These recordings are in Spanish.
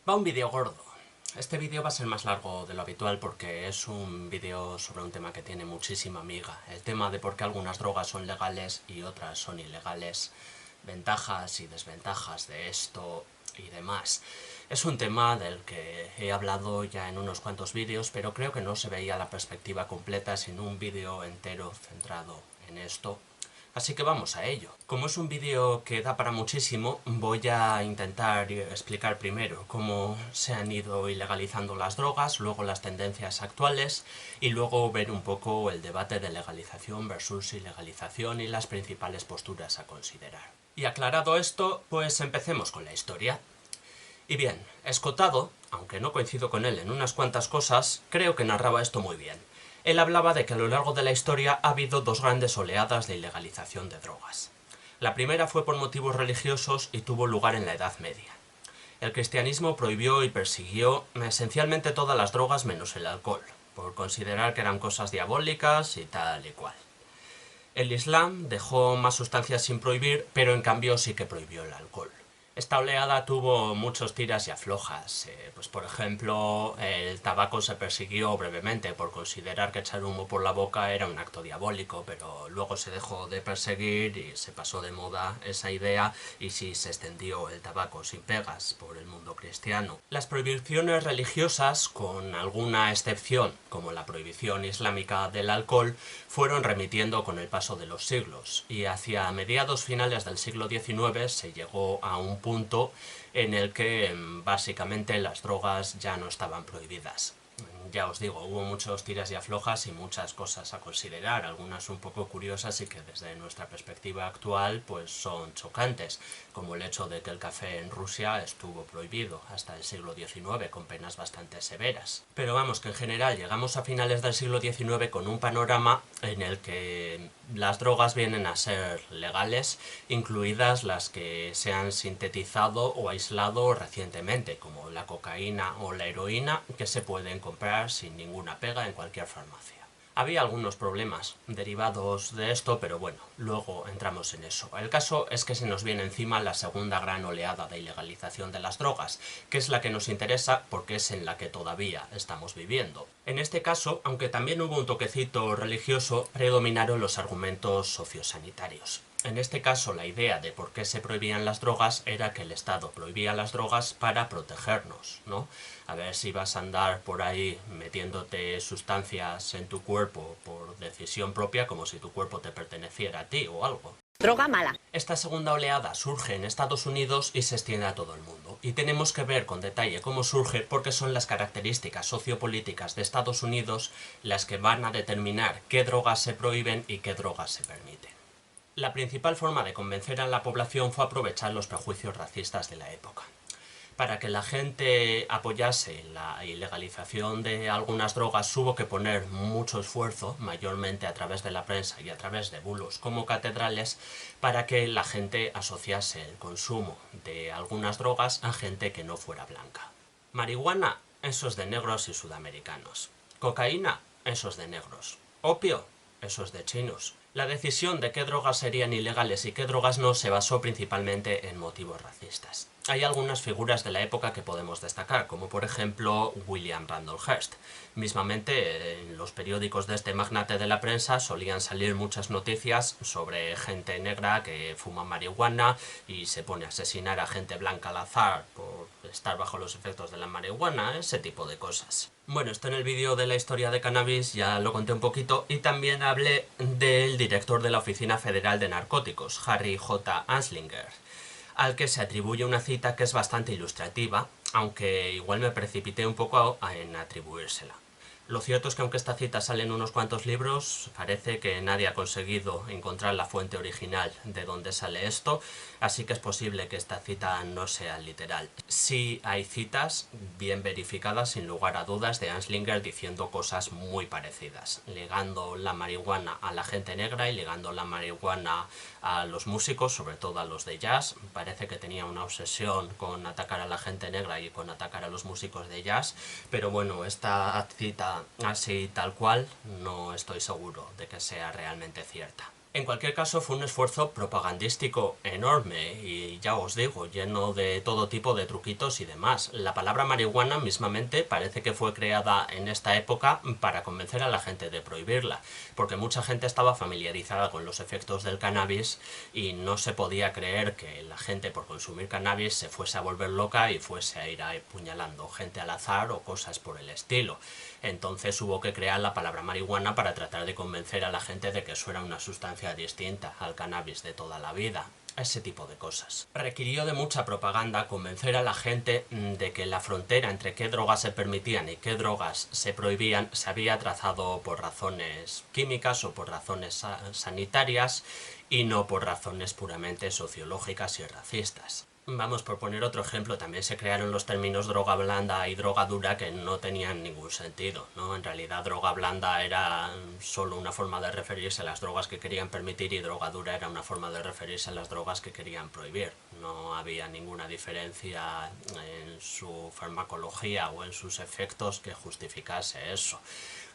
Va un vídeo gordo. Este vídeo va a ser más largo de lo habitual porque es un vídeo sobre un tema que tiene muchísima miga. El tema de por qué algunas drogas son legales y otras son ilegales, ventajas y desventajas de esto y demás. Es un tema del que he hablado ya en unos cuantos vídeos, pero creo que no se veía la perspectiva completa sin un vídeo entero centrado en esto. Así que vamos a ello. Como es un vídeo que da para muchísimo, voy a intentar explicar primero cómo se han ido ilegalizando las drogas, luego las tendencias actuales y luego ver un poco el debate de legalización versus ilegalización y las principales posturas a considerar. Y aclarado esto, pues empecemos con la historia. Y bien, Escotado, aunque no coincido con él en unas cuantas cosas, creo que narraba esto muy bien. Él hablaba de que a lo largo de la historia ha habido dos grandes oleadas de ilegalización de drogas. La primera fue por motivos religiosos y tuvo lugar en la Edad Media. El cristianismo prohibió y persiguió esencialmente todas las drogas menos el alcohol, por considerar que eran cosas diabólicas y tal y cual. El Islam dejó más sustancias sin prohibir, pero en cambio sí que prohibió el alcohol. Esta oleada tuvo muchos tiras y aflojas. Pues por ejemplo, el tabaco se persiguió brevemente por considerar que echar humo por la boca era un acto diabólico, pero luego se dejó de perseguir y se pasó de moda esa idea y sí se extendió el tabaco sin pegas por el mundo cristiano. Las prohibiciones religiosas, con alguna excepción, como la prohibición islámica del alcohol, fueron remitiendo con el paso de los siglos, y hacia mediados finales del siglo XIX se llegó a un punto en el que básicamente las drogas ya no estaban prohibidas. Ya os digo, hubo muchos tiras y aflojas y muchas cosas a considerar, algunas un poco curiosas y que desde nuestra perspectiva actual pues son chocantes, como el hecho de que el café en Rusia estuvo prohibido hasta el siglo XIX con penas bastante severas. Pero vamos, que en general llegamos a finales del siglo XIX con un panorama en el que las drogas vienen a ser legales, incluidas las que se han sintetizado o aislado recientemente, como la cocaína o la heroína, que se pueden comprar sin ninguna pega en cualquier farmacia. Había algunos problemas derivados de esto, pero bueno, luego entramos en eso. El caso es que se nos viene encima la segunda gran oleada de ilegalización de las drogas, que es la que nos interesa porque es en la que todavía estamos viviendo. En este caso, aunque también hubo un toquecito religioso, predominaron los argumentos sociosanitarios. En este caso, la idea de por qué se prohibían las drogas era que el Estado prohibía las drogas para protegernos, ¿no? A ver si vas a andar por ahí metiéndote sustancias en tu cuerpo por decisión propia, como si tu cuerpo te perteneciera a ti o algo. Droga mala. Esta segunda oleada surge en Estados Unidos y se extiende a todo el mundo. Y tenemos que ver con detalle cómo surge porque son las características sociopolíticas de Estados Unidos las que van a determinar qué drogas se prohíben y qué drogas se permiten. La principal forma de convencer a la población fue aprovechar los prejuicios racistas de la época. Para que la gente apoyase la ilegalización de algunas drogas hubo que poner mucho esfuerzo, mayormente a través de la prensa y a través de bulos como catedrales, para que la gente asociase el consumo de algunas drogas a gente que no fuera blanca. Marihuana, eso es de negros y sudamericanos. Cocaína, eso es de negros. Opio, eso es de chinos. La decisión de qué drogas serían ilegales y qué drogas no se basó principalmente en motivos racistas. Hay algunas figuras de la época que podemos destacar, como por ejemplo William Randolph Hearst. Mismamente, en los periódicos de este magnate de la prensa solían salir muchas noticias sobre gente negra que fuma marihuana y se pone a asesinar a gente blanca al azar por estar bajo los efectos de la marihuana, ese tipo de cosas. Bueno, esto en el vídeo de la historia de cannabis ya lo conté un poquito y también hablé del director de la Oficina Federal de Narcóticos, Harry J. Anslinger, al que se atribuye una cita que es bastante ilustrativa, aunque igual me precipité un poco en atribuírsela. Lo cierto es que aunque esta cita sale en unos cuantos libros, parece que nadie ha conseguido encontrar la fuente original de donde sale esto, así que es posible que esta cita no sea literal. Sí hay citas bien verificadas, sin lugar a dudas, de Anslinger diciendo cosas muy parecidas, ligando la marihuana a la gente negra y ligando la marihuana a los músicos, sobre todo a los de jazz. Parece que tenía una obsesión con atacar a la gente negra y con atacar a los músicos de jazz, pero bueno, esta cita así tal cual no estoy seguro de que sea realmente cierta. En cualquier caso, fue un esfuerzo propagandístico enorme y ya os digo, lleno de todo tipo de truquitos y demás. La palabra marihuana mismamente parece que fue creada en esta época para convencer a la gente de prohibirla, porque mucha gente estaba familiarizada con los efectos del cannabis y no se podía creer que la gente por consumir cannabis se fuese a volver loca y fuese a ir apuñalando gente al azar o cosas por el estilo. Entonces hubo que crear la palabra marihuana para tratar de convencer a la gente de que eso era una sustancia distinta al cannabis de toda la vida. Ese tipo de cosas. Requirió de mucha propaganda convencer a la gente de que la frontera entre qué drogas se permitían y qué drogas se prohibían se había trazado por razones químicas o por razones sanitarias y no por razones puramente sociológicas y racistas. Vamos, por poner otro ejemplo, también se crearon los términos droga blanda y droga dura que no tenían ningún sentido, ¿no? En realidad droga blanda era solo una forma de referirse a las drogas que querían permitir y droga dura era una forma de referirse a las drogas que querían prohibir. No había ninguna diferencia en su farmacología o en sus efectos que justificase eso.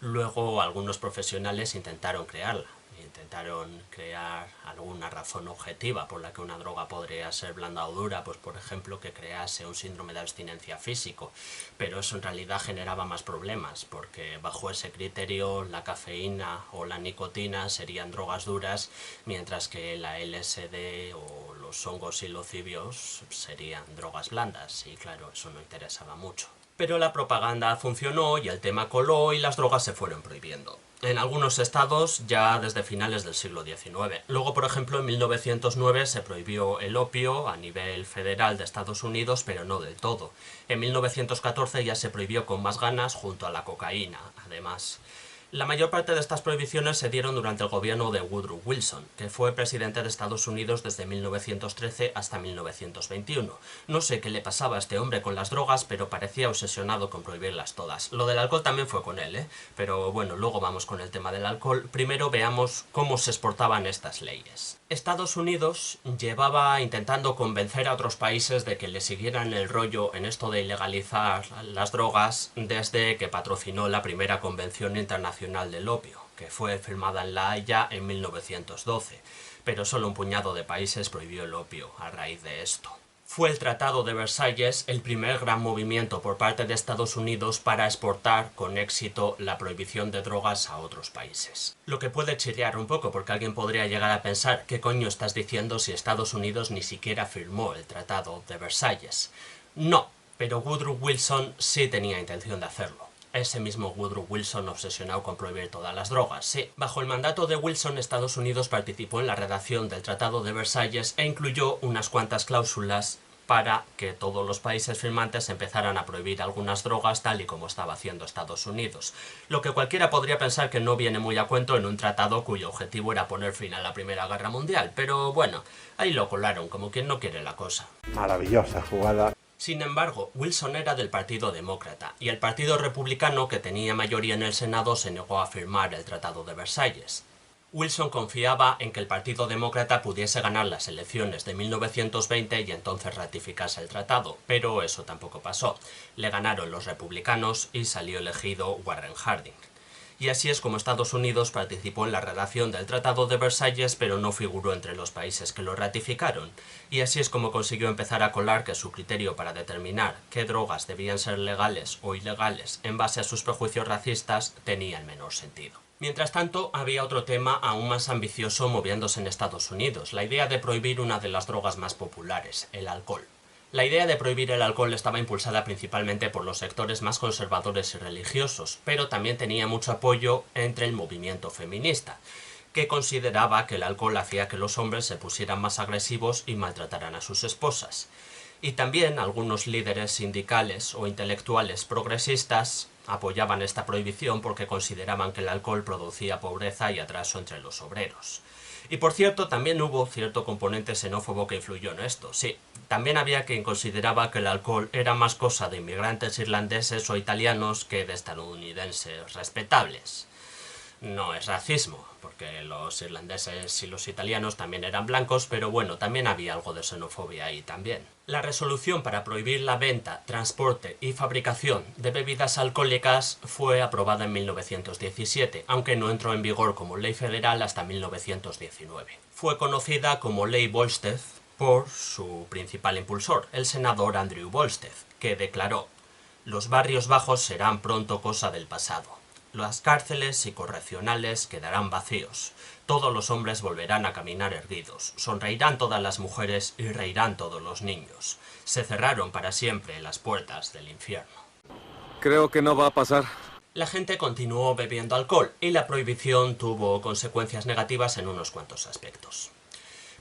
Luego algunos profesionales intentaron crearla. Intentaron crear alguna razón objetiva por la que una droga podría ser blanda o dura, pues por ejemplo que crease un síndrome de abstinencia físico, pero eso en realidad generaba más problemas, porque bajo ese criterio la cafeína o la nicotina serían drogas duras, mientras que la LSD o los hongos psilocibios serían drogas blandas, y claro, eso no interesaba mucho. Pero la propaganda funcionó y el tema coló y las drogas se fueron prohibiendo. En algunos estados ya desde finales del siglo XIX. Luego, por ejemplo, en 1909 se prohibió el opio a nivel federal de Estados Unidos, pero no del todo. En 1914 ya se prohibió con más ganas junto a la cocaína, además. La mayor parte de estas prohibiciones se dieron durante el gobierno de Woodrow Wilson, que fue presidente de Estados Unidos desde 1913 hasta 1921. No sé qué le pasaba a este hombre con las drogas, pero parecía obsesionado con prohibirlas todas. Lo del alcohol también fue con él, ¿eh? Pero bueno, luego vamos con el tema del alcohol. Primero veamos cómo se exportaban estas leyes. Estados Unidos llevaba intentando convencer a otros países de que le siguieran el rollo en esto de ilegalizar las drogas desde que patrocinó la primera Convención Internacional del Opio, que fue firmada en La Haya en 1912, pero solo un puñado de países prohibió el opio a raíz de esto. Fue el Tratado de Versalles el primer gran movimiento por parte de Estados Unidos para exportar con éxito la prohibición de drogas a otros países. Lo que puede chirriar un poco porque alguien podría llegar a pensar ¿qué coño estás diciendo si Estados Unidos ni siquiera firmó el Tratado de Versalles? No, pero Woodrow Wilson sí tenía intención de hacerlo. Ese mismo Woodrow Wilson obsesionado con prohibir todas las drogas, sí. Bajo el mandato de Wilson, Estados Unidos participó en la redacción del Tratado de Versalles e incluyó unas cuantas cláusulas para que todos los países firmantes empezaran a prohibir algunas drogas tal y como estaba haciendo Estados Unidos. Lo que cualquiera podría pensar que no viene muy a cuento en un tratado cuyo objetivo era poner fin a la Primera Guerra Mundial, pero bueno, ahí lo colaron como quien no quiere la cosa. Maravillosa jugada. Sin embargo, Wilson era del Partido Demócrata, y el Partido Republicano, que tenía mayoría en el Senado, se negó a firmar el Tratado de Versalles. Wilson confiaba en que el Partido Demócrata pudiese ganar las elecciones de 1920 y entonces ratificase el tratado, pero eso tampoco pasó. Le ganaron los republicanos y salió elegido Warren Harding. Y así es como Estados Unidos participó en la redacción del Tratado de Versalles, pero no figuró entre los países que lo ratificaron. Y así es como consiguió empezar a colar que su criterio para determinar qué drogas debían ser legales o ilegales en base a sus prejuicios racistas tenía el menor sentido. Mientras tanto, había otro tema aún más ambicioso moviéndose en Estados Unidos, la idea de prohibir una de las drogas más populares, el alcohol. La idea de prohibir el alcohol estaba impulsada principalmente por los sectores más conservadores y religiosos, pero también tenía mucho apoyo entre el movimiento feminista, que consideraba que el alcohol hacía que los hombres se pusieran más agresivos y maltrataran a sus esposas. Y también algunos líderes sindicales o intelectuales progresistas apoyaban esta prohibición porque consideraban que el alcohol producía pobreza y atraso entre los obreros. Y por cierto, también hubo cierto componente xenófobo que influyó en esto, sí. También había quien consideraba que el alcohol era más cosa de inmigrantes irlandeses o italianos que de estadounidenses respetables. No es racismo, porque los irlandeses y los italianos también eran blancos, pero bueno, también había algo de xenofobia ahí también. La resolución para prohibir la venta, transporte y fabricación de bebidas alcohólicas fue aprobada en 1917, aunque no entró en vigor como ley federal hasta 1919. Fue conocida como Ley Volstead por su principal impulsor, el senador Andrew Volstead, que declaró: «Los barrios bajos serán pronto cosa del pasado. Las cárceles y correccionales quedarán vacíos. Todos los hombres volverán a caminar erguidos. Sonreirán todas las mujeres y reirán todos los niños. Se cerraron para siempre las puertas del infierno». Creo que no va a pasar. La gente continuó bebiendo alcohol y la prohibición tuvo consecuencias negativas en unos cuantos aspectos.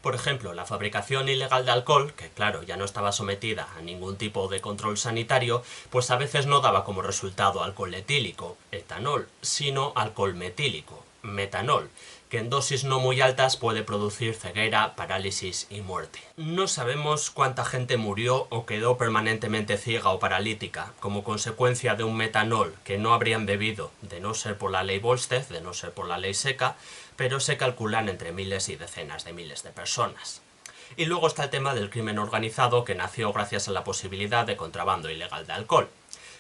Por ejemplo, la fabricación ilegal de alcohol, que claro, ya no estaba sometida a ningún tipo de control sanitario, pues a veces no daba como resultado alcohol etílico, etanol, sino alcohol metílico, metanol, que en dosis no muy altas puede producir ceguera, parálisis y muerte. No sabemos cuánta gente murió o quedó permanentemente ciega o paralítica como consecuencia de un metanol que no habrían bebido, de no ser por la ley Volstead, de no ser por la ley seca, pero se calculan entre miles y decenas de miles de personas. Y luego está el tema del crimen organizado, que nació gracias a la posibilidad de contrabando ilegal de alcohol.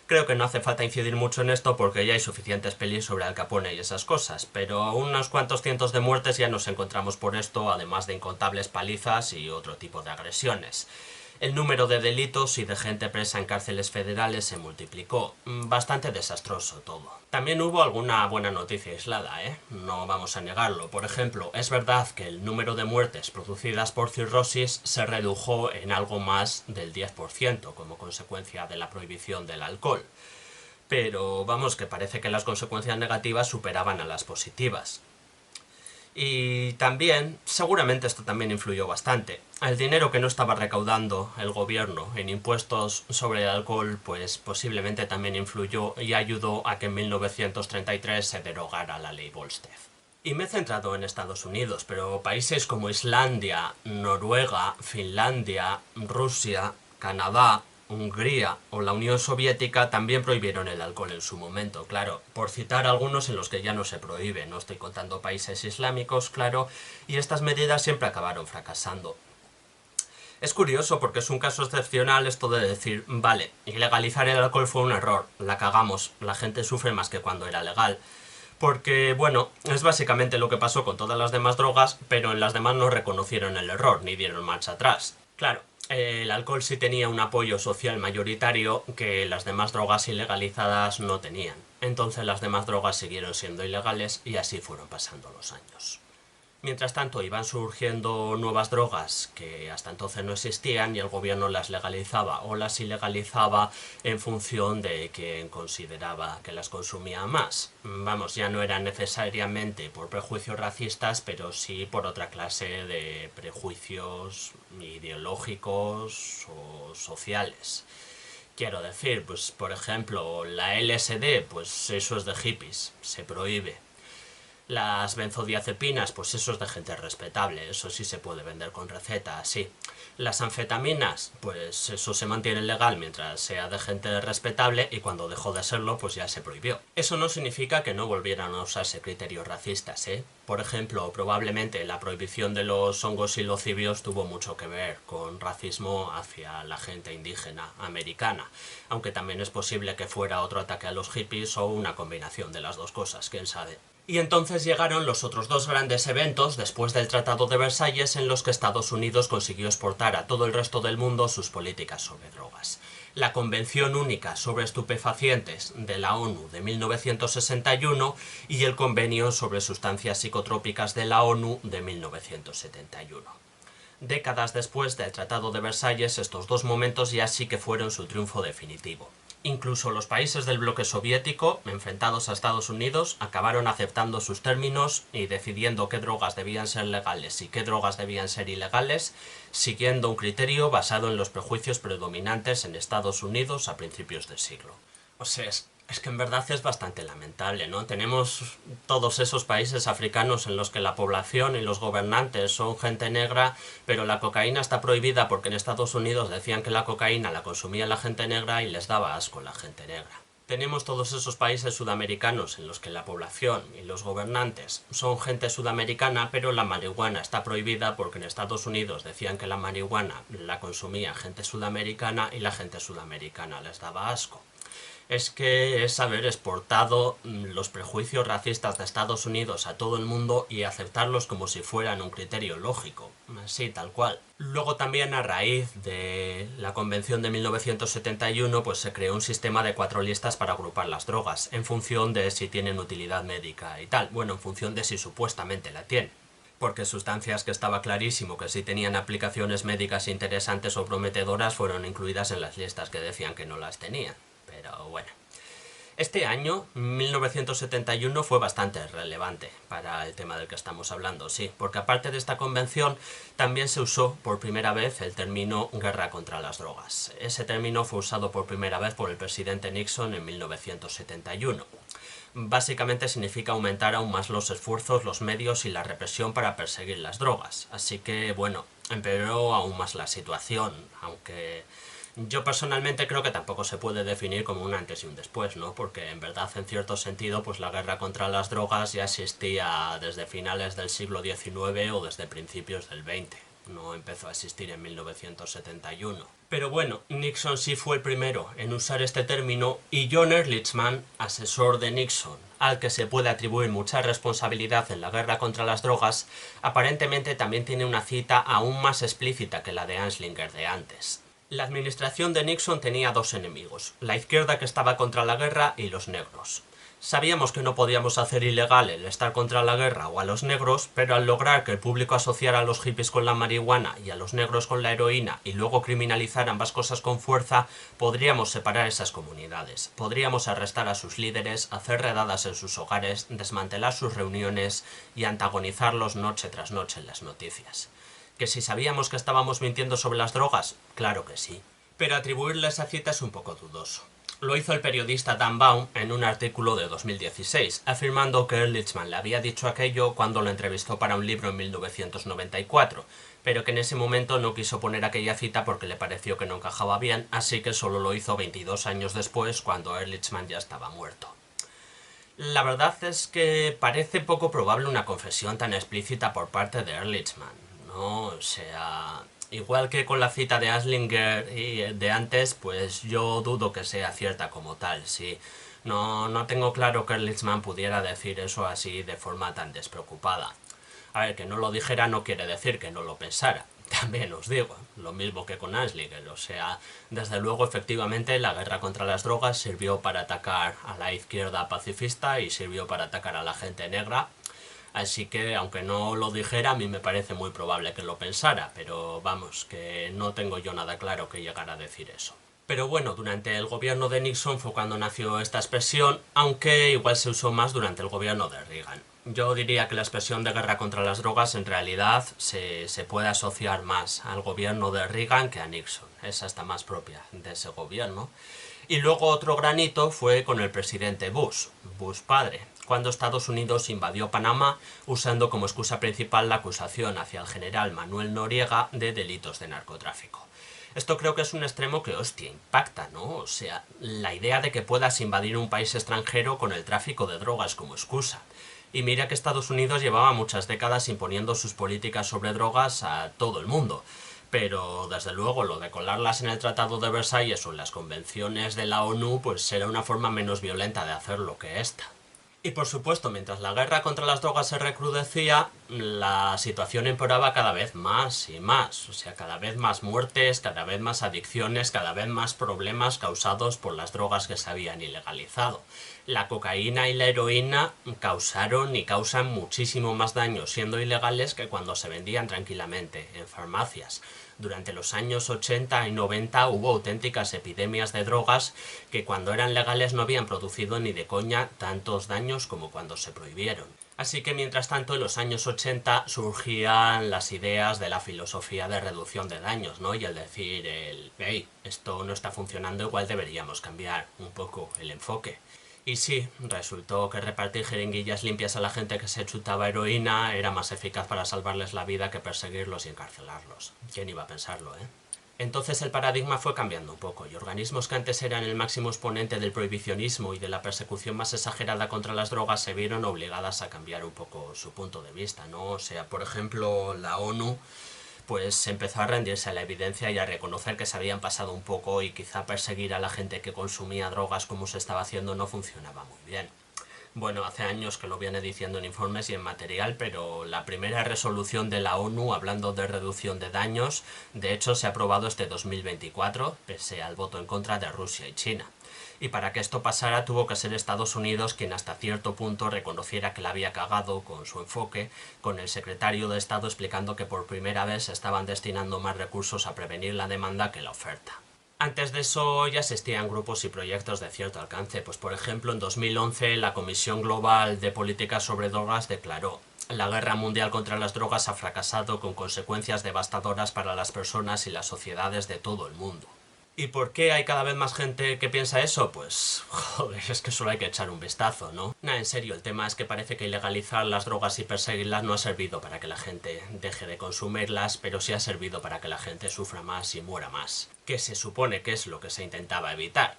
Creo que no hace falta incidir mucho en esto porque ya hay suficientes pelis sobre Al Capone y esas cosas, pero unos cuantos cientos de muertes ya nos encontramos por esto, además de incontables palizas y otro tipo de agresiones. El número de delitos y de gente presa en cárceles federales se multiplicó. Bastante desastroso todo. También hubo alguna buena noticia aislada, no vamos a negarlo. Por ejemplo, es verdad que el número de muertes producidas por cirrosis se redujo en algo más del 10% como consecuencia de la prohibición del alcohol. Pero vamos, que parece que las consecuencias negativas superaban a las positivas. Y también, seguramente esto también influyó bastante. El dinero que no estaba recaudando el gobierno en impuestos sobre el alcohol, pues posiblemente también influyó y ayudó a que en 1933 se derogara la ley Volstead. Y me he centrado en Estados Unidos, pero países como Islandia, Noruega, Finlandia, Rusia, Canadá, Hungría o la Unión Soviética también prohibieron el alcohol en su momento, claro, por citar algunos en los que ya no se prohíbe, no estoy contando países islámicos, claro, y estas medidas siempre acabaron fracasando. Es curioso porque es un caso excepcional esto de decir, vale, ilegalizar el alcohol fue un error, la cagamos, la gente sufre más que cuando era legal. Porque, bueno, es básicamente lo que pasó con todas las demás drogas, pero en las demás no reconocieron el error, ni dieron marcha atrás. Claro, el alcohol sí tenía un apoyo social mayoritario que las demás drogas ilegalizadas no tenían. Entonces las demás drogas siguieron siendo ilegales y así fueron pasando los años. Mientras tanto iban surgiendo nuevas drogas que hasta entonces no existían y el gobierno las legalizaba o las ilegalizaba en función de quien consideraba que las consumía más. Vamos, ya no eran necesariamente por prejuicios racistas, pero sí por otra clase de prejuicios ideológicos o sociales. Quiero decir, pues por ejemplo, la LSD, pues eso es de hippies, se prohíbe. Las benzodiazepinas, pues eso es de gente respetable, eso sí se puede vender con receta, sí. Las anfetaminas, pues eso se mantiene legal mientras sea de gente respetable y cuando dejó de serlo, pues ya se prohibió. Eso no significa que no volvieran a usarse criterios racistas, Por ejemplo, probablemente la prohibición de los hongos psilocibios tuvo mucho que ver con racismo hacia la gente indígena americana, aunque también es posible que fuera otro ataque a los hippies o una combinación de las dos cosas, quién sabe. Y entonces llegaron los otros dos grandes eventos después del Tratado de Versalles en los que Estados Unidos consiguió exportar a todo el resto del mundo sus políticas sobre drogas. La Convención Única sobre Estupefacientes de la ONU de 1961 y el Convenio sobre Sustancias Psicotrópicas de la ONU de 1971. Décadas después del Tratado de Versalles, estos dos momentos ya sí que fueron su triunfo definitivo. Incluso los países del bloque soviético, enfrentados a Estados Unidos, acabaron aceptando sus términos y decidiendo qué drogas debían ser legales y qué drogas debían ser ilegales, siguiendo un criterio basado en los prejuicios predominantes en Estados Unidos a principios del siglo. O sea, es que en verdad es bastante lamentable, ¿no? Tenemos todos esos países africanos en los que la población y los gobernantes son gente negra, pero la cocaína está prohibida porque en Estados Unidos decían que la cocaína la consumía la gente negra y les daba asco la gente negra. Tenemos todos esos países sudamericanos en los que la población y los gobernantes son gente sudamericana, pero la marihuana está prohibida porque en Estados Unidos decían que la marihuana la consumía gente sudamericana y la gente sudamericana les daba asco. Es que es haber exportado los prejuicios racistas de Estados Unidos a todo el mundo y aceptarlos como si fueran un criterio lógico, así tal cual. Luego también a raíz de la Convención de 1971 pues se creó un sistema de 4 listas para agrupar las drogas, en función de si tienen utilidad médica y tal, bueno, en función de si supuestamente la tienen. Porque sustancias que estaba clarísimo que sí tenían aplicaciones médicas interesantes o prometedoras fueron incluidas en las listas que decían que no las tenían. Pero bueno, este año, 1971, fue bastante relevante para el tema del que estamos hablando, sí, porque aparte de esta convención, también se usó por primera vez el término guerra contra las drogas. Ese término fue usado por primera vez por el presidente Nixon en 1971. Básicamente significa aumentar aún más los esfuerzos, los medios y la represión para perseguir las drogas. Así que, bueno, empeoró aún más la situación, aunque yo personalmente creo que tampoco se puede definir como un antes y un después, ¿no? Porque en verdad, en cierto sentido, pues la guerra contra las drogas ya existía desde finales del siglo XIX o desde principios del XX. No empezó a existir en 1971. Pero bueno, Nixon sí fue el primero en usar este término y John Ehrlichman, asesor de Nixon, al que se puede atribuir mucha responsabilidad en la guerra contra las drogas, aparentemente también tiene una cita aún más explícita que la de Anslinger de antes. La administración de Nixon tenía 2 enemigos, la izquierda que estaba contra la guerra y los negros. Sabíamos que no podíamos hacer ilegal el estar contra la guerra o a los negros, pero al lograr que el público asociara a los hippies con la marihuana y a los negros con la heroína y luego criminalizar ambas cosas con fuerza, podríamos separar esas comunidades. Podríamos arrestar a sus líderes, hacer redadas en sus hogares, desmantelar sus reuniones y antagonizarlos noche tras noche en las noticias. ¿Que si sabíamos que estábamos mintiendo sobre las drogas? Claro que sí. Pero atribuirle esa cita es un poco dudoso. Lo hizo el periodista Dan Baum en un artículo de 2016, afirmando que Ehrlichman le había dicho aquello cuando lo entrevistó para un libro en 1994, pero que en ese momento no quiso poner aquella cita porque le pareció que no encajaba bien, así que solo lo hizo 22 años después, cuando Ehrlichman ya estaba muerto. La verdad es que parece poco probable una confesión tan explícita por parte de Ehrlichman, ¿no? O sea, igual que con la cita de Anslinger y de antes, pues yo dudo que sea cierta como tal, sí. No tengo claro que Ehrlichman pudiera decir eso así de forma tan despreocupada. A ver, que no lo dijera no quiere decir que no lo pensara. También os digo, lo mismo que con Anslinger, o sea, desde luego efectivamente la guerra contra las drogas sirvió para atacar a la izquierda pacifista y sirvió para atacar a la gente negra, así que aunque no lo dijera a mí me parece muy probable que lo pensara, pero vamos, que no tengo yo nada claro que llegara a decir eso. Pero bueno, durante el gobierno de Nixon fue cuando nació esta expresión, aunque igual se usó más durante el gobierno de Reagan. Yo diría que la expresión de guerra contra las drogas en realidad se puede asociar más al gobierno de Reagan que a Nixon. Es hasta más propia de ese gobierno. Y luego otro granito fue con el presidente Bush padre, cuando Estados Unidos invadió Panamá usando como excusa principal la acusación hacia el general Manuel Noriega de delitos de narcotráfico. Esto creo que es un extremo que, hostia, impacta, ¿no? O sea, la idea de que puedas invadir un país extranjero con el tráfico de drogas como excusa. Y mira que Estados Unidos llevaba muchas décadas imponiendo sus políticas sobre drogas a todo el mundo. Pero, desde luego, lo de colarlas en el Tratado de Versalles o en las convenciones de la ONU, pues era una forma menos violenta de hacerlo que esta. Y por supuesto, mientras la guerra contra las drogas se recrudecía, la situación empeoraba cada vez más y más. O sea, cada vez más muertes, cada vez más adicciones, cada vez más problemas causados por las drogas que se habían ilegalizado. La cocaína y la heroína causaron y causan muchísimo más daño siendo ilegales que cuando se vendían tranquilamente en farmacias. Durante los años 80 y 90 hubo auténticas epidemias de drogas que cuando eran legales no habían producido ni de coña tantos daños como cuando se prohibieron. Así que mientras tanto en los años 80 surgían las ideas de la filosofía de reducción de daños, ¿no? Y el decir, hey, esto no está funcionando, igual deberíamos cambiar un poco el enfoque. Y sí, resultó que repartir jeringuillas limpias a la gente que se chutaba heroína era más eficaz para salvarles la vida que perseguirlos y encarcelarlos. ¿Quién iba a pensarlo, eh? Entonces el paradigma fue cambiando un poco, y organismos que antes eran el máximo exponente del prohibicionismo y de la persecución más exagerada contra las drogas se vieron obligadas a cambiar un poco su punto de vista, ¿no? O sea, por ejemplo, la ONU pues empezó a rendirse a la evidencia y a reconocer que se habían pasado un poco y quizá perseguir a la gente que consumía drogas como se estaba haciendo no funcionaba muy bien. Bueno, hace años que lo viene diciendo en informes y en material, pero la primera resolución de la ONU hablando de reducción de daños, de hecho se ha aprobado este 2024, pese al voto en contra de Rusia y China. Y para que esto pasara tuvo que ser Estados Unidos quien hasta cierto punto reconociera que la había cagado con su enfoque, con el secretario de Estado explicando que por primera vez estaban destinando más recursos a prevenir la demanda que la oferta. Antes de eso ya existían grupos y proyectos de cierto alcance, pues por ejemplo en 2011 la Comisión Global de Política sobre Drogas declaró: la guerra mundial contra las drogas ha fracasado con consecuencias devastadoras para las personas y las sociedades de todo el mundo. ¿Y por qué hay cada vez más gente que piensa eso? Pues, joder, es que solo hay que echar un vistazo, ¿no? Nah, en serio, el tema es que parece que ilegalizar las drogas y perseguirlas no ha servido para que la gente deje de consumirlas, pero sí ha servido para que la gente sufra más y muera más. Que se supone que es lo que se intentaba evitar.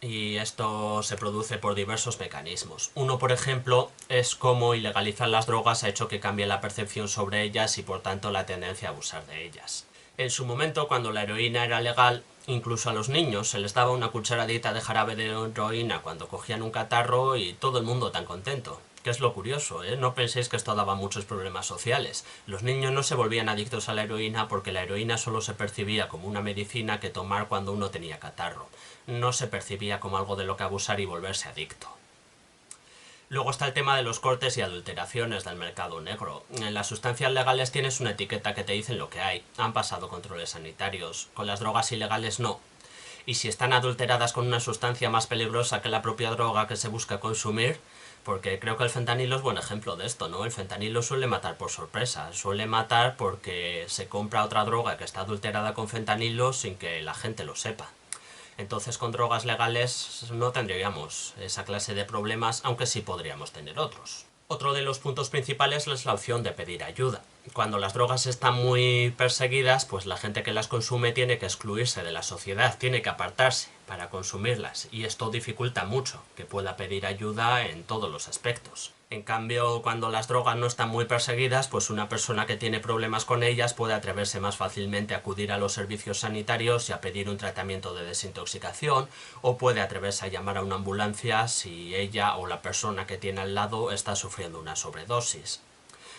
Y esto se produce por diversos mecanismos. Uno, por ejemplo, es cómo ilegalizar las drogas ha hecho que cambie la percepción sobre ellas y por tanto la tendencia a abusar de ellas. En su momento, cuando la heroína era legal, incluso a los niños se les daba una cucharadita de jarabe de heroína cuando cogían un catarro y todo el mundo tan contento. Que es lo curioso, ¿eh? No penséis que esto daba muchos problemas sociales. Los niños no se volvían adictos a la heroína porque la heroína solo se percibía como una medicina que tomar cuando uno tenía catarro. No se percibía como algo de lo que abusar y volverse adicto. Luego está el tema de los cortes y adulteraciones del mercado negro. En las sustancias legales tienes una etiqueta que te dicen lo que hay. Han pasado controles sanitarios. Con las drogas ilegales no. Y si están adulteradas con una sustancia más peligrosa que la propia droga que se busca consumir, porque creo que el fentanilo es buen ejemplo de esto, ¿no? El fentanilo suele matar por sorpresa. Suele matar porque se compra otra droga que está adulterada con fentanilo sin que la gente lo sepa. Entonces con drogas legales no tendríamos esa clase de problemas, aunque sí podríamos tener otros. Otro de los puntos principales es la opción de pedir ayuda. Cuando las drogas están muy perseguidas, pues la gente que las consume tiene que excluirse de la sociedad, tiene que apartarse para consumirlas, y esto dificulta mucho que pueda pedir ayuda en todos los aspectos. En cambio, cuando las drogas no están muy perseguidas, pues una persona que tiene problemas con ellas puede atreverse más fácilmente a acudir a los servicios sanitarios y a pedir un tratamiento de desintoxicación, o puede atreverse a llamar a una ambulancia si ella o la persona que tiene al lado está sufriendo una sobredosis.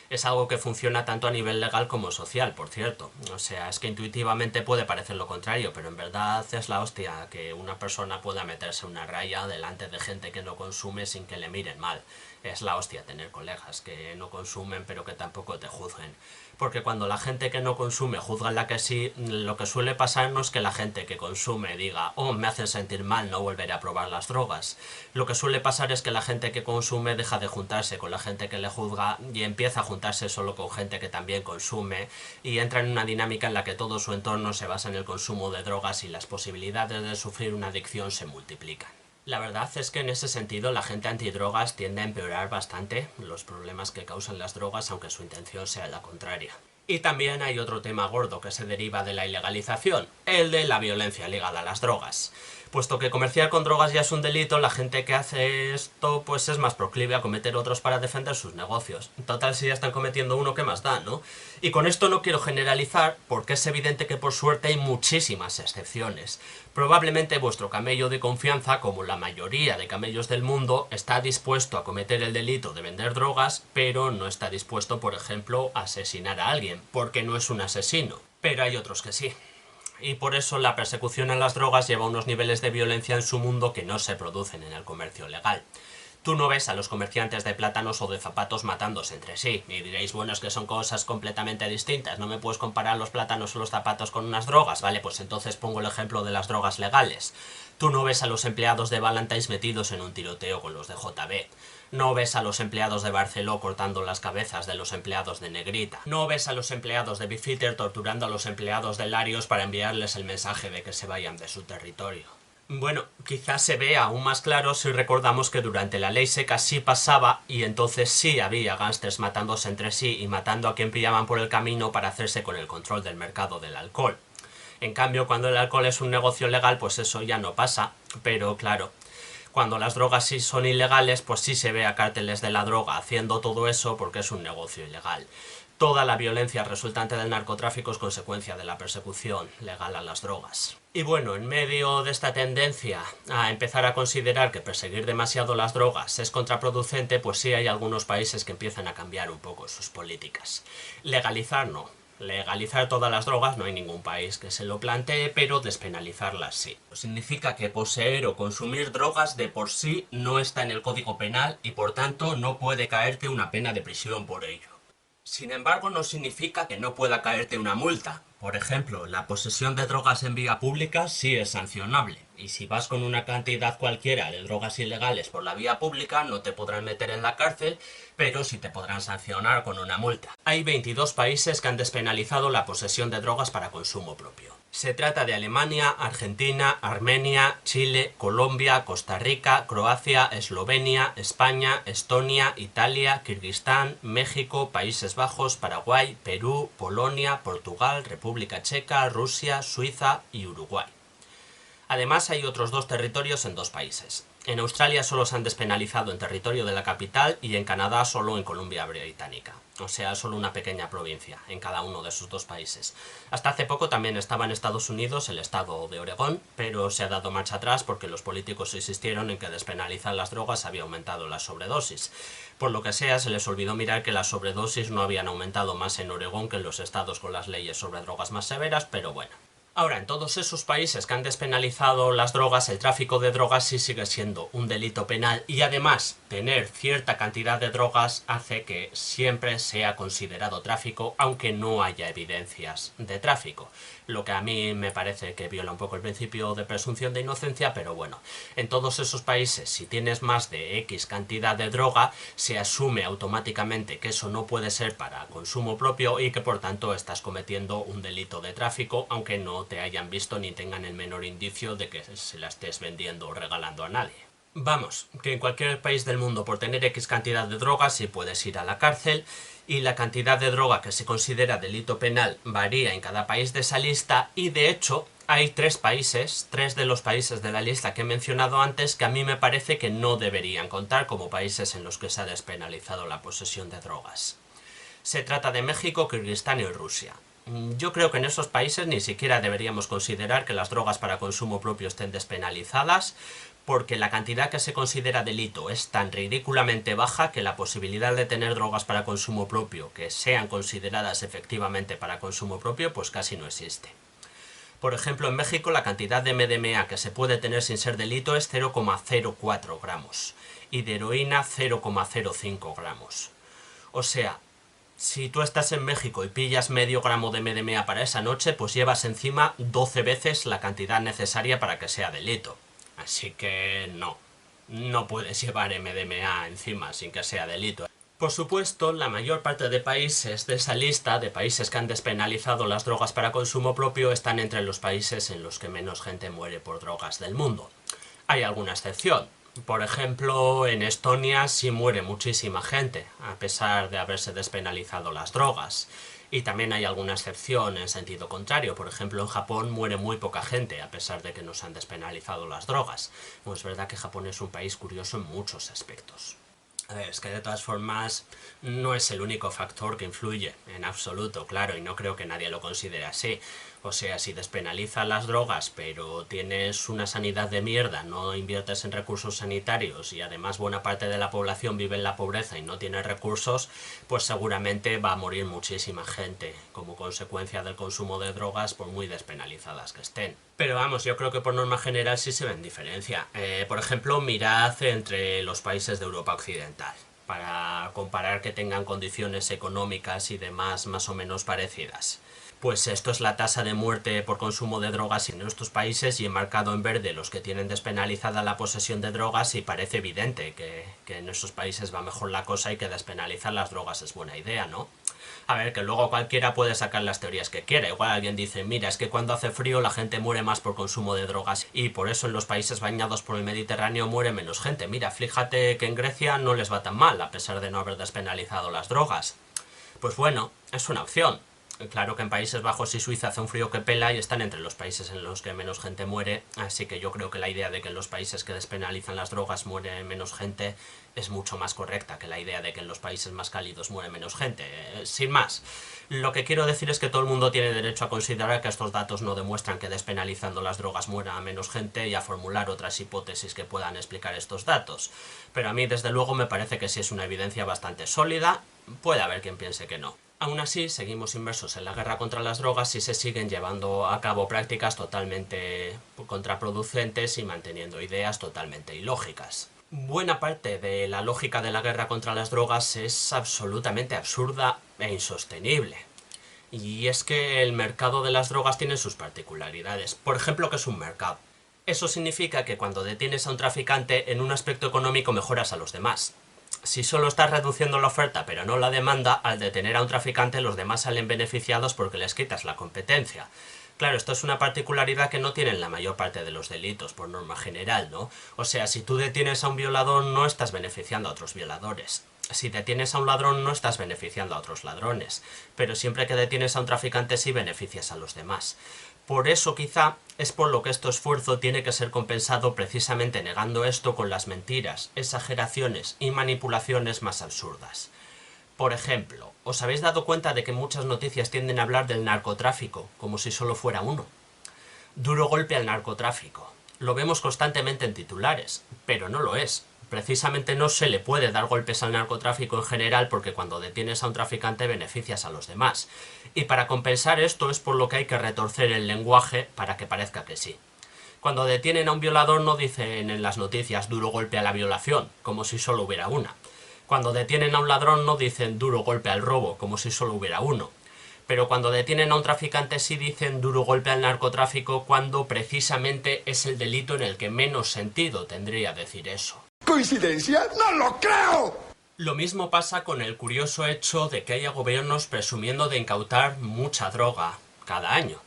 Es algo que funciona tanto a nivel legal como social, por cierto. O sea, es que intuitivamente puede parecer lo contrario, pero en verdad es la hostia que una persona pueda meterse una raya delante de gente que no consume sin que le miren mal. Es la hostia tener colegas que no consumen pero que tampoco te juzguen. Porque cuando la gente que no consume juzga la que sí, lo que suele pasar no es que la gente que consume diga: oh, me hacen sentir mal, no volveré a probar las drogas. Lo que suele pasar es que la gente que consume deja de juntarse con la gente que le juzga y empieza a juntarse solo con gente que también consume, y entra en una dinámica en la que todo su entorno se basa en el consumo de drogas y las posibilidades de sufrir una adicción se multiplican. La verdad es que en ese sentido la gente antidrogas tiende a empeorar bastante los problemas que causan las drogas, aunque su intención sea la contraria. Y también hay otro tema gordo que se deriva de la ilegalización, el de la violencia ligada a las drogas. Puesto que comerciar con drogas ya es un delito, la gente que hace esto pues es más proclive a cometer otros para defender sus negocios. En total, si ya están cometiendo uno, ¿qué más da, no? Y con esto no quiero generalizar, porque es evidente que por suerte hay muchísimas excepciones. Probablemente vuestro camello de confianza, como la mayoría de camellos del mundo, está dispuesto a cometer el delito de vender drogas, pero no está dispuesto, por ejemplo, a asesinar a alguien, porque no es un asesino. Pero hay otros que sí. Y por eso la persecución a las drogas lleva a unos niveles de violencia en su mundo que no se producen en el comercio legal. Tú no ves a los comerciantes de plátanos o de zapatos matándose entre sí, y diréis: bueno, es que son cosas completamente distintas, no me puedes comparar los plátanos o los zapatos con unas drogas. Vale, pues entonces pongo el ejemplo de las drogas legales. Tú no ves a los empleados de Valentine's metidos en un tiroteo con los de JB. No ves a los empleados de Barceló cortando las cabezas de los empleados de Negrita. No ves a los empleados de Beefeater torturando a los empleados de Larios para enviarles el mensaje de que se vayan de su territorio. Bueno, quizás se vea aún más claro si recordamos que durante la ley seca sí pasaba, y entonces sí había gángsters matándose entre sí y matando a quien pillaban por el camino para hacerse con el control del mercado del alcohol. En cambio, cuando el alcohol es un negocio legal, pues eso ya no pasa. Pero claro, cuando las drogas sí son ilegales, pues sí se ve a cárteles de la droga haciendo todo eso porque es un negocio ilegal. Toda la violencia resultante del narcotráfico es consecuencia de la persecución legal a las drogas. Y bueno, en medio de esta tendencia a empezar a considerar que perseguir demasiado las drogas es contraproducente, pues sí hay algunos países que empiezan a cambiar un poco sus políticas. Legalizar no. Legalizar todas las drogas no hay ningún país que se lo plantee, pero despenalizarlas sí. Significa que poseer o consumir drogas de por sí no está en el Código Penal y por tanto no puede caerte una pena de prisión por ello. Sin embargo, no significa que no pueda caerte una multa. Por ejemplo, la posesión de drogas en vía pública sí es sancionable. Y si vas con una cantidad cualquiera de drogas ilegales por la vía pública, no te podrán meter en la cárcel, pero sí te podrán sancionar con una multa. Hay 22 países que han despenalizado la posesión de drogas para consumo propio. Se trata de Alemania, Argentina, Armenia, Chile, Colombia, Costa Rica, Croacia, Eslovenia, España, Estonia, Italia, Kirguistán, México, Países Bajos, Paraguay, Perú, Polonia, Portugal, República Checa, Rusia, Suiza y Uruguay. Además hay otros 2 territorios en 2 países. En Australia solo se han despenalizado en territorio de la capital y en Canadá solo en Columbia Británica. O sea, solo una pequeña provincia en cada uno de esos 2 países. Hasta hace poco también estaba en Estados Unidos el estado de Oregón, pero se ha dado marcha atrás porque los políticos insistieron en que despenalizar las drogas había aumentado la sobredosis. Por lo que sea, se les olvidó mirar que las sobredosis no habían aumentado más en Oregón que en los estados con las leyes sobre drogas más severas, pero bueno. Ahora, en todos esos países que han despenalizado las drogas, el tráfico de drogas sí sigue siendo un delito penal y además tener cierta cantidad de drogas hace que siempre sea considerado tráfico, aunque no haya evidencias de tráfico. Lo que a mí me parece que viola un poco el principio de presunción de inocencia, pero bueno, en todos esos países, si tienes más de X cantidad de droga, se asume automáticamente que eso no puede ser para consumo propio y que por tanto estás cometiendo un delito de tráfico, aunque no te hayan visto ni tengan el menor indicio de que se la estés vendiendo o regalando a nadie. Vamos, que en cualquier país del mundo por tener X cantidad de drogas sí puedes ir a la cárcel, y la cantidad de droga que se considera delito penal varía en cada país de esa lista, y de hecho hay 3 países, 3 de los países de la lista que he mencionado antes, que a mí me parece que no deberían contar como países en los que se ha despenalizado la posesión de drogas. Se trata de México, Kirguistán y Rusia. Yo creo que en esos países ni siquiera deberíamos considerar que las drogas para consumo propio estén despenalizadas, porque la cantidad que se considera delito es tan ridículamente baja que la posibilidad de tener drogas para consumo propio que sean consideradas efectivamente para consumo propio pues casi no existe. Por ejemplo, en México la cantidad de MDMA que se puede tener sin ser delito es 0,04 gramos y de heroína 0,05 gramos. O sea, si tú estás en México y pillas medio gramo de MDMA para esa noche, pues llevas encima 12 veces la cantidad necesaria para que sea delito. Así que no puedes llevar MDMA encima sin que sea delito. Por supuesto, la mayor parte de países de esa lista, de países que han despenalizado las drogas para consumo propio, están entre los países en los que menos gente muere por drogas del mundo. Hay alguna excepción. Por ejemplo, en Estonia sí muere muchísima gente, a pesar de haberse despenalizado las drogas. Y también hay alguna excepción en sentido contrario. Por ejemplo, en Japón muere muy poca gente, a pesar de que no se han despenalizado las drogas. Pues es verdad que Japón es un país curioso en muchos aspectos. Es que de todas formas no es el único factor que influye, en absoluto, claro, y no creo que nadie lo considere así. O sea, si despenalizas las drogas pero tienes una sanidad de mierda, no inviertes en recursos sanitarios y además buena parte de la población vive en la pobreza y no tiene recursos, pues seguramente va a morir muchísima gente como consecuencia del consumo de drogas por muy despenalizadas que estén. Pero vamos, yo creo que por norma general sí se ven diferencia. Por ejemplo, mirad entre los países de Europa Occidental, para comparar que tengan condiciones económicas y demás más o menos parecidas. Pues esto es la tasa de muerte por consumo de drogas en estos países y he marcado en verde los que tienen despenalizada la posesión de drogas y parece evidente que en esos países va mejor la cosa y que despenalizar las drogas es buena idea, ¿no? A ver, que luego cualquiera puede sacar las teorías que quiera. Igual alguien dice, mira, es que cuando hace frío la gente muere más por consumo de drogas y por eso en los países bañados por el Mediterráneo muere menos gente. Mira, fíjate que en Grecia no les va tan mal, a pesar de no haber despenalizado las drogas. Pues bueno, es una opción. Claro que en Países Bajos y Suiza hace un frío que pela y están entre los países en los que menos gente muere, así que yo creo que la idea de que en los países que despenalizan las drogas muere menos gente es mucho más correcta que la idea de que en los países más cálidos muere menos gente. Sin más, lo que quiero decir es que todo el mundo tiene derecho a considerar que estos datos no demuestran que despenalizando las drogas muera menos gente y a formular otras hipótesis que puedan explicar estos datos. Pero a mí, desde luego, me parece que sí es una evidencia bastante sólida. Puede haber quien piense que no. Aún así, seguimos inmersos en la guerra contra las drogas y se siguen llevando a cabo prácticas totalmente contraproducentes y manteniendo ideas totalmente ilógicas. Buena parte de la lógica de la guerra contra las drogas es absolutamente absurda e insostenible. Y es que el mercado de las drogas tiene sus particularidades. Por ejemplo, ¿qué es un mercado? Eso significa que cuando detienes a un traficante, en un aspecto económico mejoras a los demás. Si solo estás reduciendo la oferta pero no la demanda, al detener a un traficante los demás salen beneficiados porque les quitas la competencia. Claro, esto es una particularidad que no tienen la mayor parte de los delitos, por norma general, ¿no? O sea, si tú detienes a un violador no estás beneficiando a otros violadores. Si detienes a un ladrón no estás beneficiando a otros ladrones. Pero siempre que detienes a un traficante sí beneficias a los demás. Por eso quizá es por lo que este esfuerzo tiene que ser compensado precisamente negando esto con las mentiras, exageraciones y manipulaciones más absurdas. Por ejemplo, ¿os habéis dado cuenta de que muchas noticias tienden a hablar del narcotráfico, como si solo fuera uno? Duro golpe al narcotráfico. Lo vemos constantemente en titulares, pero no lo es. Precisamente no se le puede dar golpes al narcotráfico en general porque cuando detienes a un traficante beneficias a los demás. Y para compensar esto es por lo que hay que retorcer el lenguaje para que parezca que sí. Cuando detienen a un violador no dicen en las noticias duro golpe a la violación, como si solo hubiera una. Cuando detienen a un ladrón no dicen duro golpe al robo, como si solo hubiera uno. Pero cuando detienen a un traficante sí dicen duro golpe al narcotráfico cuando precisamente es el delito en el que menos sentido tendría decir eso. ¿Coincidencia? ¡No lo creo! Lo mismo pasa con el curioso hecho de que haya gobiernos presumiendo de incautar mucha droga cada año.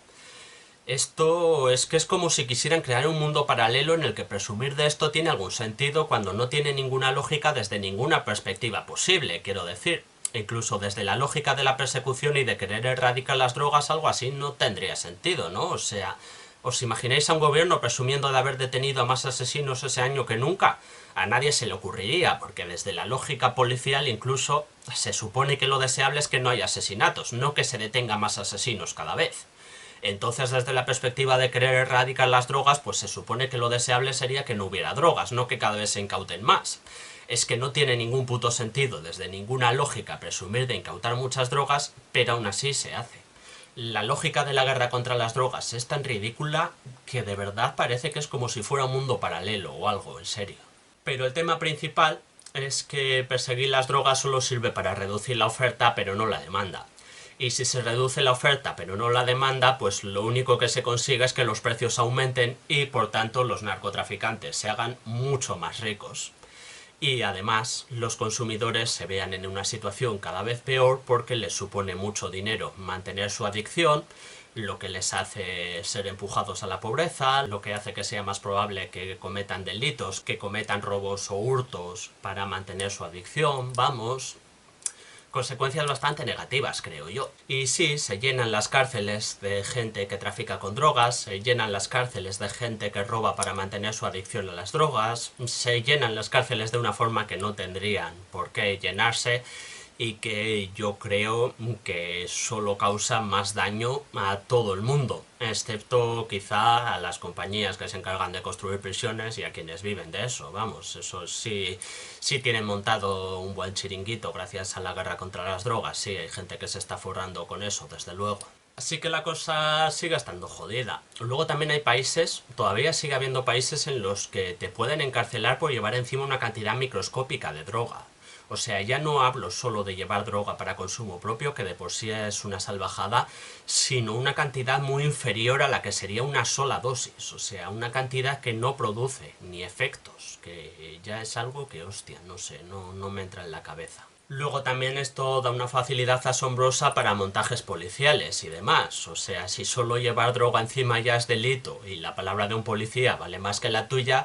Esto es que es como si quisieran crear un mundo paralelo en el que presumir de esto tiene algún sentido cuando no tiene ninguna lógica desde ninguna perspectiva posible, quiero decir. Incluso desde la lógica de la persecución y de querer erradicar las drogas, algo así no tendría sentido, ¿no? O sea, ¿os imagináis a un gobierno presumiendo de haber detenido a más asesinos ese año que nunca? A nadie se le ocurriría, porque desde la lógica policial incluso se supone que lo deseable es que no haya asesinatos, no que se detenga más asesinos cada vez. Entonces, desde la perspectiva de querer erradicar las drogas, pues se supone que lo deseable sería que no hubiera drogas, no que cada vez se incauten más. Es que no tiene ningún puto sentido, desde ninguna lógica, presumir de incautar muchas drogas, pero aún así se hace. La lógica de la guerra contra las drogas es tan ridícula que de verdad parece que es como si fuera un mundo paralelo o algo, en serio. Pero el tema principal es que perseguir las drogas solo sirve para reducir la oferta, pero no la demanda. Y si se reduce la oferta pero no la demanda, pues lo único que se consigue es que los precios aumenten y por tanto los narcotraficantes se hagan mucho más ricos. Y además los consumidores se vean en una situación cada vez peor porque les supone mucho dinero mantener su adicción, lo que les hace ser empujados a la pobreza, lo que hace que sea más probable que cometan delitos, que cometan robos o hurtos para mantener su adicción, vamos. Consecuencias bastante negativas, creo yo. Y sí, se llenan las cárceles de gente que trafica con drogas, se llenan las cárceles de gente que roba para mantener su adicción a las drogas, se llenan las cárceles de una forma que no tendrían por qué llenarse y que yo creo que solo causa más daño a todo el mundo, excepto quizá a las compañías que se encargan de construir prisiones y a quienes viven de eso, vamos, eso sí tienen montado un buen chiringuito gracias a la guerra contra las drogas, sí, hay gente que se está forrando con eso, desde luego. Así que la cosa sigue estando jodida. Luego también hay países, todavía sigue habiendo países en los que te pueden encarcelar por llevar encima una cantidad microscópica de droga. O sea, ya no hablo solo de llevar droga para consumo propio, que de por sí es una salvajada, sino una cantidad muy inferior a la que sería una sola dosis. O sea, una cantidad que no produce ni efectos, que ya es algo que, hostia, no sé, no me entra en la cabeza. Luego también esto da una facilidad asombrosa para montajes policiales y demás. O sea, si solo llevar droga encima ya es delito y la palabra de un policía vale más que la tuya,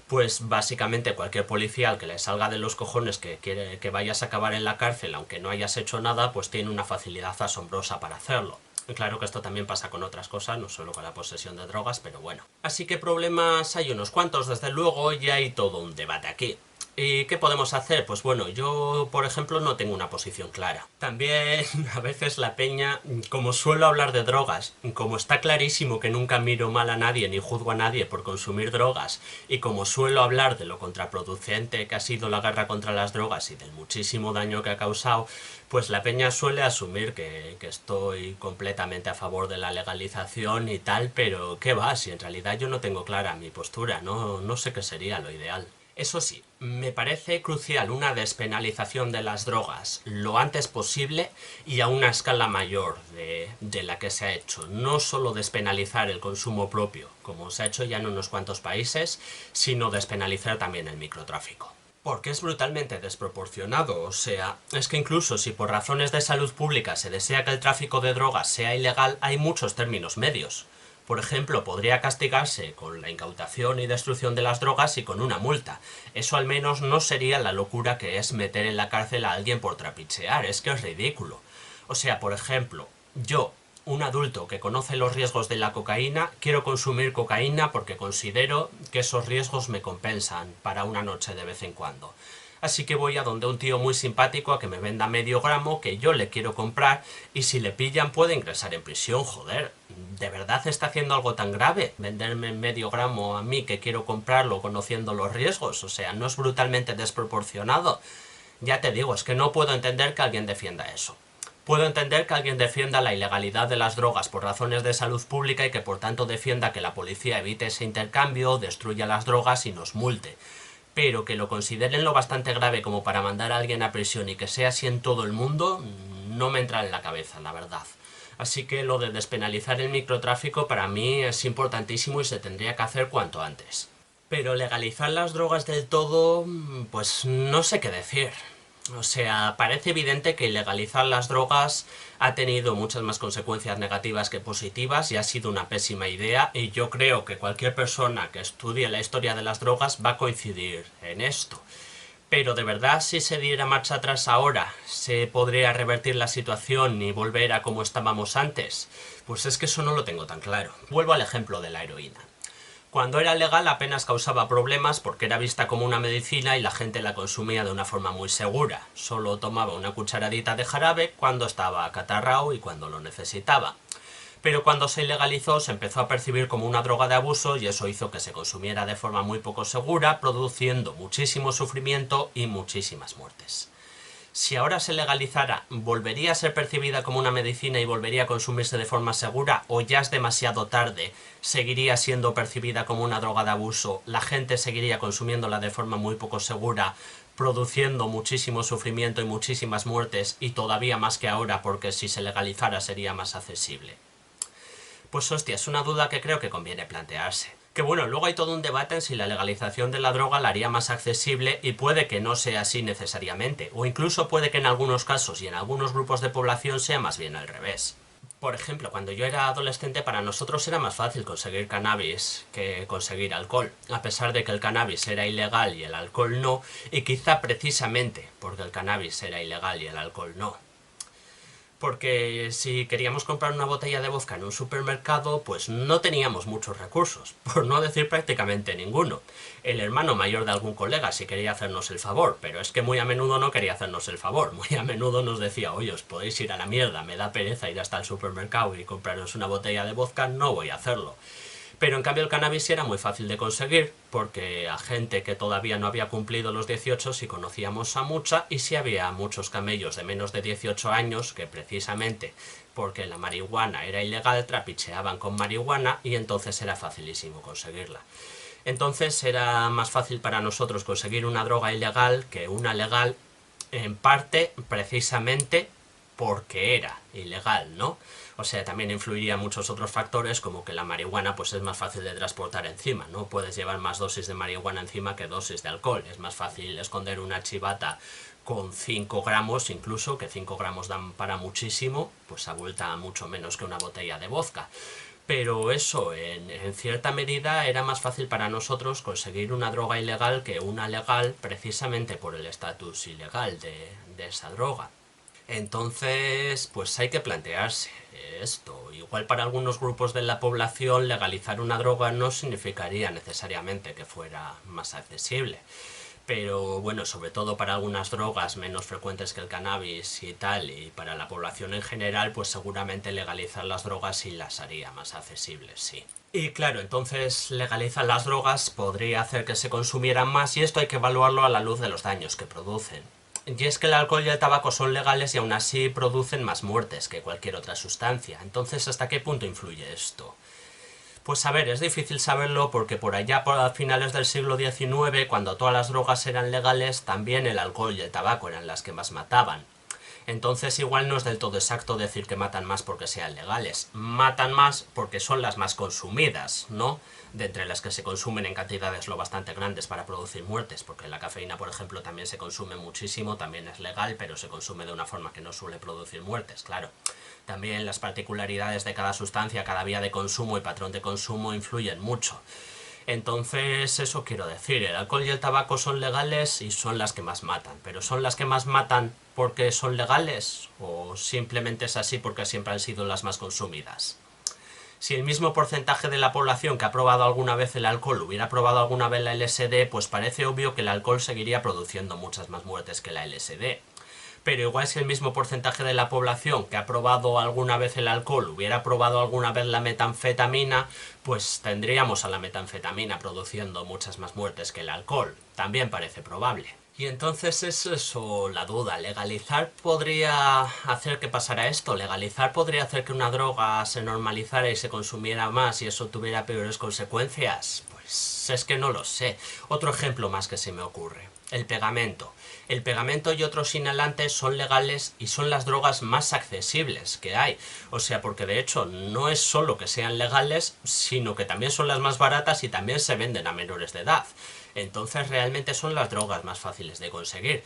pues básicamente cualquier policía al que le salga de los cojones que quiere que vayas a acabar en la cárcel aunque no hayas hecho nada, pues tiene una facilidad asombrosa para hacerlo. Claro que esto también pasa con otras cosas, no solo con la posesión de drogas, pero bueno. Así que problemas hay unos cuantos, desde luego, y hay todo un debate aquí. ¿Y qué podemos hacer? Pues bueno, yo, por ejemplo, no tengo una posición clara. También, a veces la peña, como suelo hablar de drogas, como está clarísimo que nunca miro mal a nadie ni juzgo a nadie por consumir drogas, y como suelo hablar de lo contraproducente que ha sido la guerra contra las drogas y del muchísimo daño que ha causado, pues la peña suele asumir que estoy completamente a favor de la legalización y tal, pero ¿qué va? Si en realidad yo no tengo clara mi postura, no sé qué sería lo ideal. Eso sí, me parece crucial una despenalización de las drogas lo antes posible y a una escala mayor de la que se ha hecho. No solo despenalizar el consumo propio, como se ha hecho ya en unos cuantos países, sino despenalizar también el microtráfico. Porque es brutalmente desproporcionado, o sea, es que incluso si por razones de salud pública se desea que el tráfico de drogas sea ilegal, hay muchos términos medios. Por ejemplo, podría castigarse con la incautación y destrucción de las drogas y con una multa. Eso al menos no sería la locura que es meter en la cárcel a alguien por trapichear, es que es ridículo. O sea, por ejemplo, yo, un adulto que conoce los riesgos de la cocaína, quiero consumir cocaína porque considero que esos riesgos me compensan para una noche de vez en cuando. Así que voy a donde un tío muy simpático a que me venda medio gramo que yo le quiero comprar y si le pillan puede ingresar en prisión, joder. ¿De verdad está haciendo algo tan grave? ¿Venderme medio gramo a mí que quiero comprarlo conociendo los riesgos? O sea, ¿no es brutalmente desproporcionado? Ya te digo, es que no puedo entender que alguien defienda eso. Puedo entender que alguien defienda la ilegalidad de las drogas por razones de salud pública y que por tanto defienda que la policía evite ese intercambio, destruya las drogas y nos multe. Pero que lo consideren lo bastante grave como para mandar a alguien a prisión y que sea así en todo el mundo, no me entra en la cabeza, la verdad. Así que lo de despenalizar el microtráfico para mí es importantísimo y se tendría que hacer cuanto antes. Pero legalizar las drogas del todo, pues no sé qué decir. O sea, parece evidente que ilegalizar las drogas ha tenido muchas más consecuencias negativas que positivas y ha sido una pésima idea, y yo creo que cualquier persona que estudie la historia de las drogas va a coincidir en esto. Pero de verdad, si se diera marcha atrás ahora, ¿se podría revertir la situación y volver a como estábamos antes? Pues es que eso no lo tengo tan claro. Vuelvo al ejemplo de la heroína. Cuando era legal apenas causaba problemas porque era vista como una medicina y la gente la consumía de una forma muy segura. Solo tomaba una cucharadita de jarabe cuando estaba acatarrao y cuando lo necesitaba. Pero cuando se ilegalizó se empezó a percibir como una droga de abuso y eso hizo que se consumiera de forma muy poco segura, produciendo muchísimo sufrimiento y muchísimas muertes. Si ahora se legalizara, ¿volvería a ser percibida como una medicina y volvería a consumirse de forma segura? ¿O ya es demasiado tarde? ¿Seguiría siendo percibida como una droga de abuso? ¿La gente seguiría consumiéndola de forma muy poco segura, produciendo muchísimo sufrimiento y muchísimas muertes, y todavía más que ahora porque si se legalizara sería más accesible? Pues hostia, es una duda que creo que conviene plantearse. Que bueno, luego hay todo un debate en si la legalización de la droga la haría más accesible y puede que no sea así necesariamente, o incluso puede que en algunos casos y en algunos grupos de población sea más bien al revés. Por ejemplo, cuando yo era adolescente para nosotros era más fácil conseguir cannabis que conseguir alcohol, a pesar de que el cannabis era ilegal y el alcohol no, y quizá precisamente porque el cannabis era ilegal y el alcohol no. Porque si queríamos comprar una botella de vodka en un supermercado, pues no teníamos muchos recursos, por no decir prácticamente ninguno. El hermano mayor de algún colega sí quería hacernos el favor, pero es que muy a menudo no quería hacernos el favor. Muy a menudo nos decía, oye, os podéis ir a la mierda, me da pereza ir hasta el supermercado y compraros una botella de vodka, no voy a hacerlo. Pero en cambio el cannabis sí era muy fácil de conseguir, porque a gente que todavía no había cumplido los 18 sí conocíamos a mucha, y sí había muchos camellos de menos de 18 años que precisamente porque la marihuana era ilegal trapicheaban con marihuana y entonces era facilísimo conseguirla. Entonces era más fácil para nosotros conseguir una droga ilegal que una legal, en parte precisamente porque era ilegal, ¿no? O sea, también influiría muchos otros factores, como que la marihuana pues es más fácil de transportar encima, ¿no? Puedes llevar más dosis de marihuana encima que dosis de alcohol. Es más fácil esconder una chivata con 5 gramos, incluso, que 5 gramos dan para muchísimo, pues abulta mucho menos que una botella de vodka. Pero eso, en cierta medida, era más fácil para nosotros conseguir una droga ilegal que una legal, precisamente por el estatus ilegal de esa droga. Entonces, pues hay que plantearse esto. Igual para algunos grupos de la población legalizar una droga no significaría necesariamente que fuera más accesible. Pero bueno, sobre todo para algunas drogas menos frecuentes que el cannabis y tal, y para la población en general, pues seguramente legalizar las drogas sí las haría más accesibles, sí. Y claro, entonces legalizar las drogas podría hacer que se consumieran más, y esto hay que evaluarlo a la luz de los daños que producen. Y es que el alcohol y el tabaco son legales y aún así producen más muertes que cualquier otra sustancia. Entonces, ¿hasta qué punto influye esto? Pues a ver, es difícil saberlo porque por allá por finales del siglo XIX, cuando todas las drogas eran legales, también el alcohol y el tabaco eran las que más mataban. Entonces igual no es del todo exacto decir que matan más porque sean legales. Matan más porque son las más consumidas, ¿no? De entre las que se consumen en cantidades lo bastante grandes para producir muertes, porque la cafeína, por ejemplo, también se consume muchísimo, también es legal, pero se consume de una forma que no suele producir muertes, claro. También las particularidades de cada sustancia, cada vía de consumo y patrón de consumo influyen mucho. Entonces, eso quiero decir, el alcohol y el tabaco son legales y son las que más matan, pero ¿son las que más matan porque son legales o simplemente es así porque siempre han sido las más consumidas? Si el mismo porcentaje de la población que ha probado alguna vez el alcohol hubiera probado alguna vez la LSD, pues parece obvio que el alcohol seguiría produciendo muchas más muertes que la LSD. Pero igual si el mismo porcentaje de la población que ha probado alguna vez el alcohol hubiera probado alguna vez la metanfetamina, pues tendríamos a la metanfetamina produciendo muchas más muertes que el alcohol. También parece probable. Y entonces es eso la duda. ¿Legalizar podría hacer que pasara esto? ¿Legalizar podría hacer que una droga se normalizara y se consumiera más y eso tuviera peores consecuencias? Pues es que no lo sé. Otro ejemplo más que se me ocurre. El pegamento. El pegamento y otros inhalantes son legales y son las drogas más accesibles que hay. O sea, porque de hecho no es solo que sean legales, sino que también son las más baratas y también se venden a menores de edad. Entonces realmente son las drogas más fáciles de conseguir.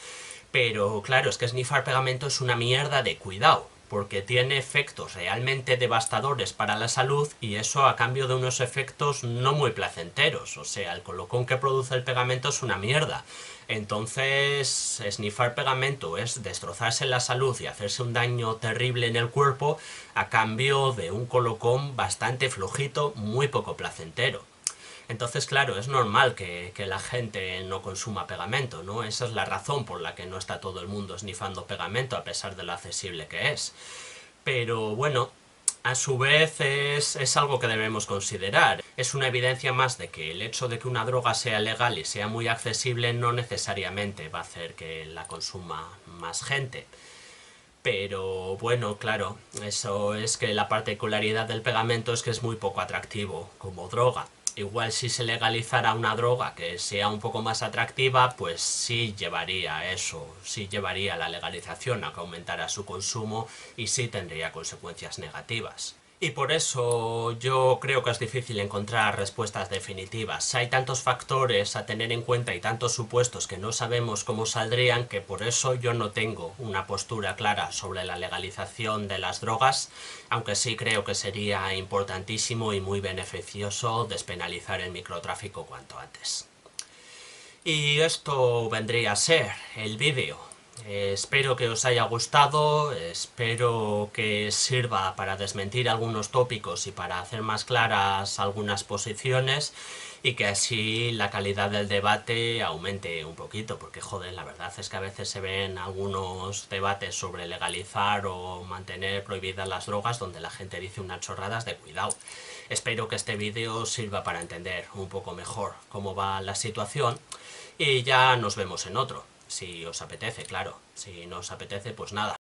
Pero claro, es que snifar pegamento es una mierda de cuidado, porque tiene efectos realmente devastadores para la salud y eso a cambio de unos efectos no muy placenteros. O sea, el colocón que produce el pegamento es una mierda. Entonces, snifar pegamento es destrozarse la salud y hacerse un daño terrible en el cuerpo a cambio de un colocón bastante flojito, muy poco placentero. Entonces, claro, es normal que la gente no consuma pegamento, ¿no? Esa es la razón por la que no está todo el mundo snifando pegamento, a pesar de lo accesible que es. Pero bueno, a su vez es algo que debemos considerar. Es una evidencia más de que el hecho de que una droga sea legal y sea muy accesible no necesariamente va a hacer que la consuma más gente. Pero bueno, claro, eso es que la particularidad del pegamento es que es muy poco atractivo como droga. Igual si se legalizara una droga que sea un poco más atractiva, pues sí llevaría eso, sí llevaría la legalización a que aumentara su consumo y sí tendría consecuencias negativas. Y por eso yo creo que es difícil encontrar respuestas definitivas. Hay tantos factores a tener en cuenta y tantos supuestos que no sabemos cómo saldrían, que por eso yo no tengo una postura clara sobre la legalización de las drogas, aunque sí creo que sería importantísimo y muy beneficioso despenalizar el microtráfico cuanto antes. Y esto vendría a ser el vídeo. Espero que os haya gustado, espero que sirva para desmentir algunos tópicos y para hacer más claras algunas posiciones y que así la calidad del debate aumente un poquito, porque joder, la verdad es que a veces se ven algunos debates sobre legalizar o mantener prohibidas las drogas donde la gente dice unas chorradas de cuidado. Espero que este vídeo sirva para entender un poco mejor cómo va la situación y ya nos vemos en otro. Si os apetece, claro. Si no os apetece, pues nada.